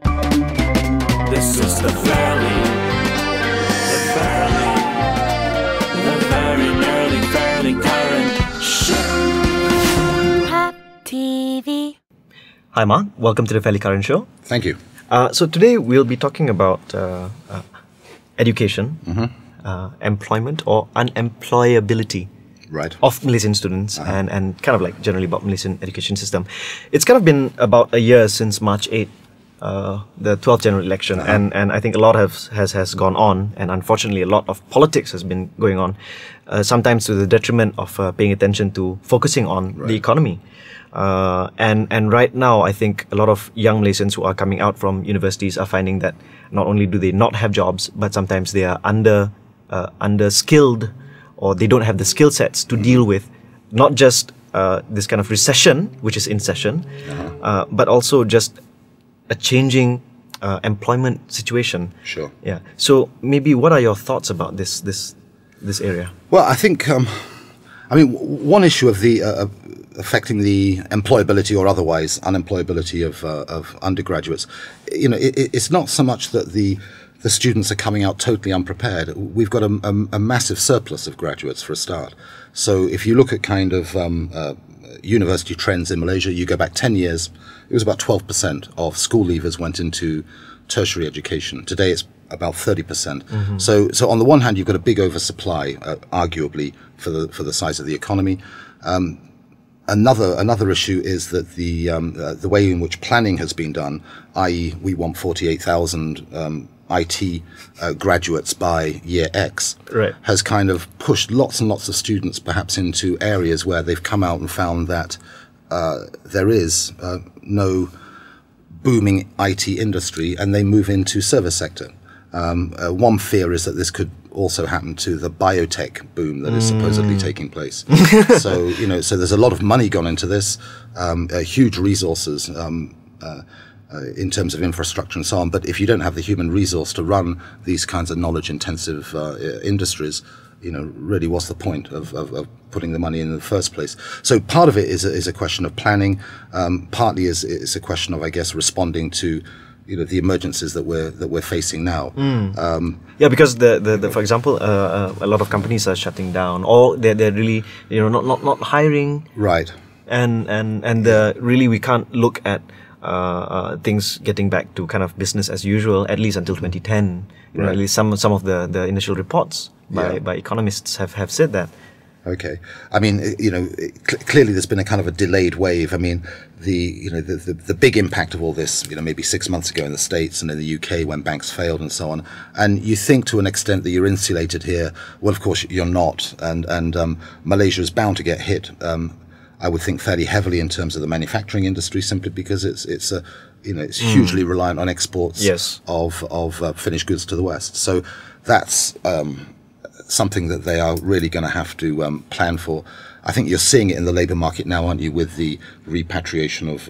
This is the fairly nearly fairly current show. Popteevee. Hi Mark, welcome to the Fairly Current Show. Thank you. So today we'll be talking about education, employment or unemployability of Malaysian students and kind of like generally about Malaysian education system. It's kind of been about a year since March 8th, the 12th general election, and I think a lot has gone on, and unfortunately a lot of politics has been going on, sometimes to the detriment of paying attention to focusing on the economy. And right now, I think a lot of young Malaysians who are coming out from universities are finding that not only do they not have jobs, but sometimes they are under-skilled, or they don't have the skill sets to deal with not just this kind of recession, which is in session, but also just a changing employment situation. Sure. Yeah. So maybe what are your thoughts about this area? Well, I think, one issue of the affecting the employability or otherwise unemployability of undergraduates, it's not so much that the students are coming out totally unprepared. We've got a massive surplus of graduates for a start. So if you look at kind of university trends in Malaysia, you go back 10 years, it was about 12% of school leavers went into tertiary education. Today it's about 30%. So on the one hand, you've got a big oversupply, arguably, for the size of the economy. Another issue is that the way in which planning has been done, i.e. we want 48,000 IT graduates by year X, has kind of pushed lots and lots of students perhaps into areas where they've come out and found that there is no booming IT industry, and they move into service sector. One fear is that this could also happen to the biotech boom that is supposedly taking place. So there's a lot of money gone into this, huge resources in terms of infrastructure and so on. But if you don't have the human resource to run these kinds of knowledge-intensive industries, really what's the point of putting the money in the first place? So part of it is a question of planning. Partly is a question of, I guess, responding to the emergencies that we're facing now. Yeah, because the for example, a lot of companies are shutting down, or they're really not hiring. Right. And really we can't look at things getting back to kind of business as usual, at least until 2010. At least some of the initial reports by economists have said that. Okay. I mean, clearly there's been a kind of a delayed wave. I mean, the big impact of all this, maybe 6 months ago in the States and in the UK when banks failed and so on. And you think to an extent that you're insulated here. Well, of course you're not. And Malaysia is bound to get hit. I would think fairly heavily in terms of the manufacturing industry, simply because it's hugely reliant on exports of finished goods to the West. So that's something that they are really going to have to plan for. I think you're seeing it in the labour market now, aren't you, with the repatriation of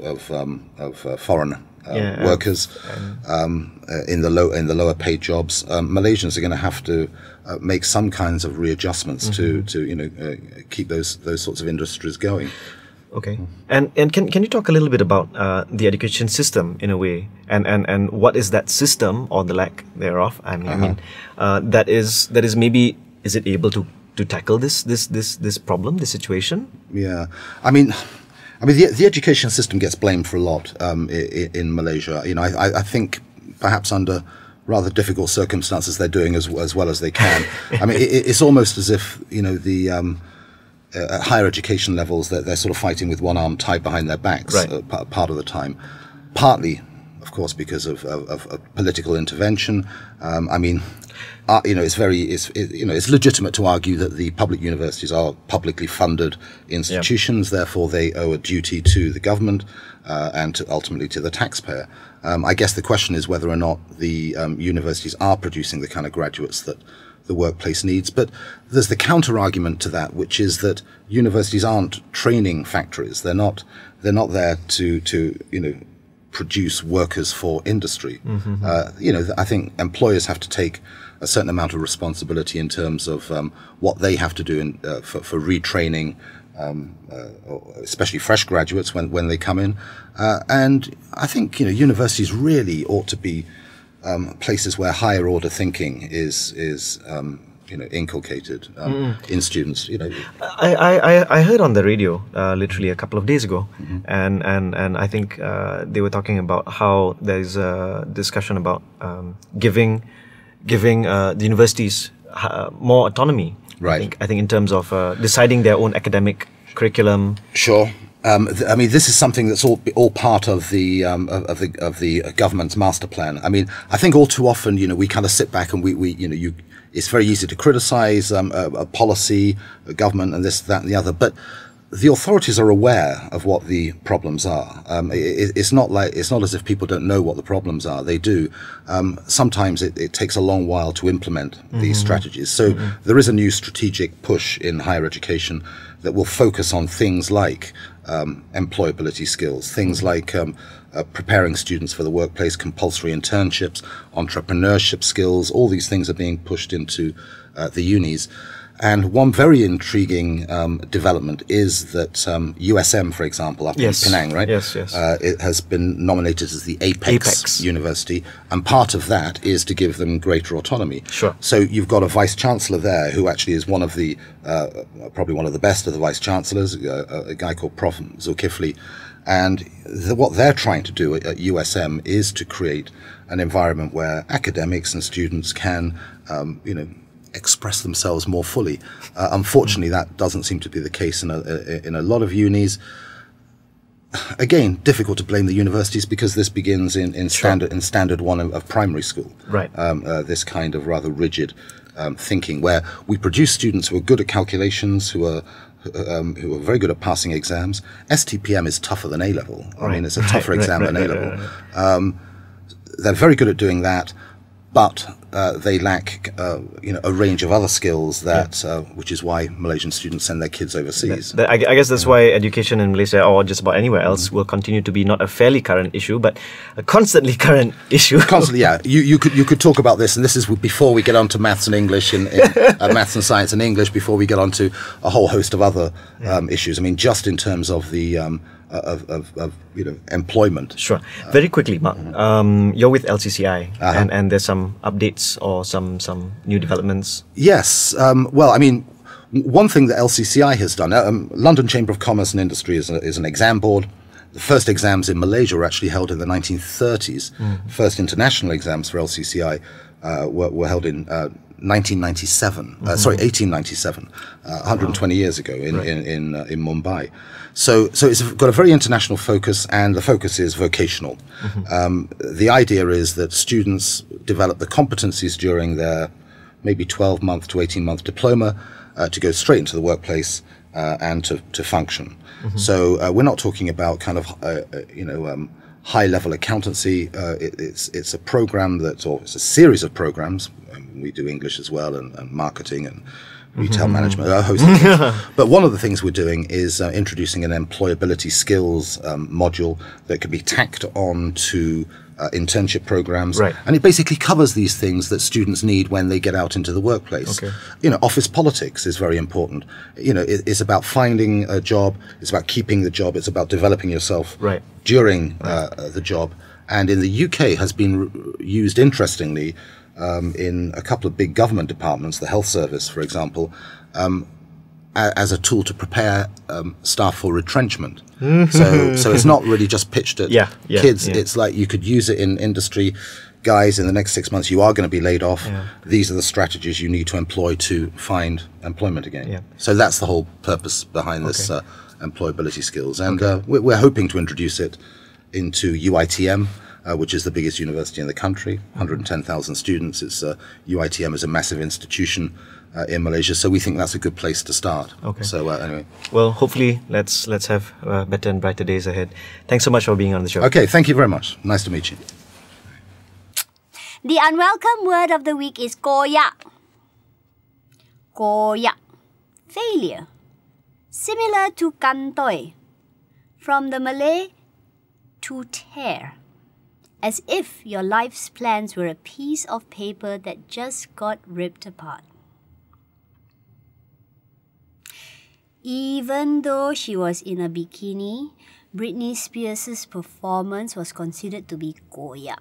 foreign workers in the lower paid jobs. Malaysians are going to have to make some kinds of readjustments to keep those sorts of industries going. Okay, and can you talk a little bit about the education system in a way, and what is that system or the lack thereof? I mean, that is maybe, is it able to tackle this problem, this situation? Yeah, I mean, the education system gets blamed for a lot in Malaysia. I think perhaps under rather difficult circumstances they're doing as well as they can. I mean, it's almost as if at higher education levels they're sort of fighting with one arm tied behind their backs part of the time. Partly, of course, because of political intervention. I mean, it's legitimate to argue that the public universities are publicly funded institutions, therefore they owe a duty to the government and ultimately to the taxpayer. I guess the question is whether or not the universities are producing the kind of graduates that the workplace needs. But there's the counter argument to that, which is that universities aren't training factories. They're not there to produce workers for industry. I think employers have to take a certain amount of responsibility in terms of what they have to do for retraining especially fresh graduates when they come in. And I think, universities really ought to be places where higher order thinking is inculcated in students. I heard on the radio literally a couple of days ago, and I think they were talking about how there's a discussion about giving the universities more autonomy. Right. I think in terms of deciding their own academic curriculum. Sure. I mean, this is something that's all part of the government's master plan. I mean, I think all too often, we kind of sit back and it's very easy to criticize a policy, a government, and this, that, and the other. But the authorities are aware of what the problems are. It's not as if people don't know what the problems are. They do. Sometimes it takes a long while to implement these strategies. So there is a new strategic push in higher education that will focus on things like employability skills, things like preparing students for the workplace, compulsory internships, entrepreneurship skills. All these things are being pushed into the unis. And one very intriguing development is that USM, for example, up in Penang, right? Yes. It has been nominated as the Apex University, and part of that is to give them greater autonomy. Sure. So you've got a vice-chancellor there who actually is one of the, probably one of the best of the vice-chancellors, a guy called Prof. Zulkifli. And what they're trying to do at USM is to create an environment where academics and students can, express themselves more fully. Unfortunately, that doesn't seem to be the case in a lot of unis. Again, difficult to blame the universities because this begins in standard one of primary school. Right. This kind of rather rigid thinking where we produce students who are good at calculations, who are very good at passing exams. STPM is tougher than A-level. I mean, it's a tougher exam than A-level. They're very good at doing that, but they lack, a range of other skills that, which is why Malaysian students send their kids overseas. I guess that's why education in Malaysia, or just about anywhere else, will continue to be not a fairly current issue, but a constantly current issue. Constantly, yeah. You could talk about this, and this is before we get on to maths and English, maths and science and English, before we get on to a whole host of other issues. I mean, just in terms of the employment. Sure. Very quickly, Mark. You're with LCCI, and there's some updates or some new developments. Yes. Well, I mean, one thing that LCCI has done, London Chamber of Commerce and Industry is an exam board. The first exams in Malaysia were actually held in the 1930s. First international exams for LCCI were held in 1897, 120 years ago in Mumbai. So it's got a very international focus, and the focus is vocational. The idea is that students develop the competencies during their maybe 12-month to 18-month diploma to go straight into the workplace and to function. So we're not talking about kind of high-level accountancy. It's a program or it's a series of programs. We do English as well, and marketing and retail management, a host of things. But one of the things we're doing is introducing an employability skills module that can be tacked on to internship programs. Right. And it basically covers these things that students need when they get out into the workplace. Okay. Office politics is very important. It's about finding a job, it's about keeping the job, it's about developing yourself during the job. And in the UK has been used, interestingly, in a couple of big government departments, the health service, for example, as a tool to prepare staff for retrenchment. So it's not really just pitched at kids. It's like you could use it in industry. Guys, in the next 6 months, you are going to be laid off. These are the strategies you need to employ to find employment again. So that's the whole purpose behind this employability skills. And we're hoping to introduce it into UITM, which is the biggest university in the country, 110,000 students. UITM is a massive institution in Malaysia, so we think that's a good place to start. So anyway. Well, hopefully let's have better and brighter days ahead. Thanks so much for being on the show. Okay, thank you very much. Nice to meet you. The unwelcome word of the week is koyak. Koyak. Failure. Similar to kantoi. From the Malay, to tear. As if your life's plans were a piece of paper that just got ripped apart. Even though she was in a bikini, Britney Spears' performance was considered to be koyak.